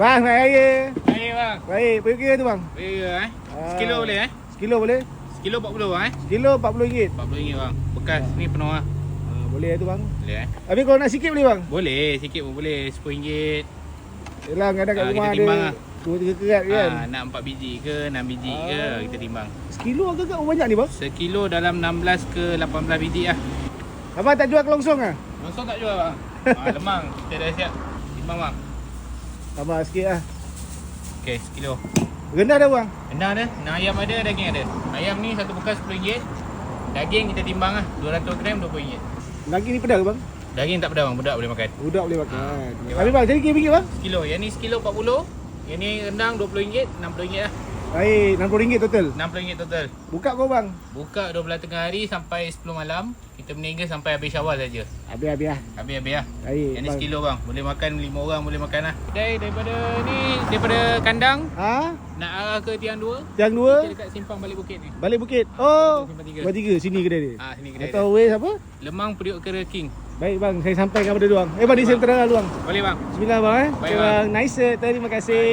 Bang, naik air. Baik bang. Baik, pergi kira tu bang. Baik Sekilo boleh Sekilo boleh? Sekilo 40 Sekilo RM40. RM40 bang. Bekas ni penuh Boleh tu bang. Boleh Habis kalau nak sikit boleh bang? Boleh, sikit pun boleh. RM10. Yelah, kadang kat rumah kita timbang ada 2-3 kerat kan. Nak 4 biji ke 6 biji ke kita timbang. Sekilo agak-agak banyak ni bang. Sekilo dalam 16 ke 18 biji lah. Abang tak jual kelongsong ah? Langsung tak jual bang. Lemang kita dah siap. Timbang bang. Tambah sikit lah. Okey, sekilo. Rendah dah bang. Rendang ada, nak ayam ada, daging ada. Ayam ni satu bekas RM10. Daging kita timbang lah 200 gram RM20. Daging ni pedas ke bang? Daging tak pedas bang, budak boleh makan. Budak boleh makan. okey, Habis bang, jadi RM1 bang? Sekilo, yang ni sekilo 40. Yang ni rendang RM20, RM60 lah. Baik, RM60 total. RM60 total. Buka kau bang. Buka 12 tengah hari sampai 10 malam. Kita berniaga sampai habis Syawal saja. Habis-habis lah. Habis-habis lah. Baik. Yang ni bang. sekilo bang. Boleh makan 5 orang boleh makan lah. Daripada ni, daripada kandang Ha? nak arah ke tiang 2. Yang Kita 2 dekat simpang balik bukit ni. balik bukit. Oh. Simpang 3. Simpang 3 sini kedai dia. Sini kedai Atau dia. ways apa? Lemang Periuk Kera King. Baik bang, saya sampaikan kepada dia bang. Bang, di sini terang lu bang. Boleh bang. Bismillah bang Baik, Okay, bang. bang. Nice. Terima kasih.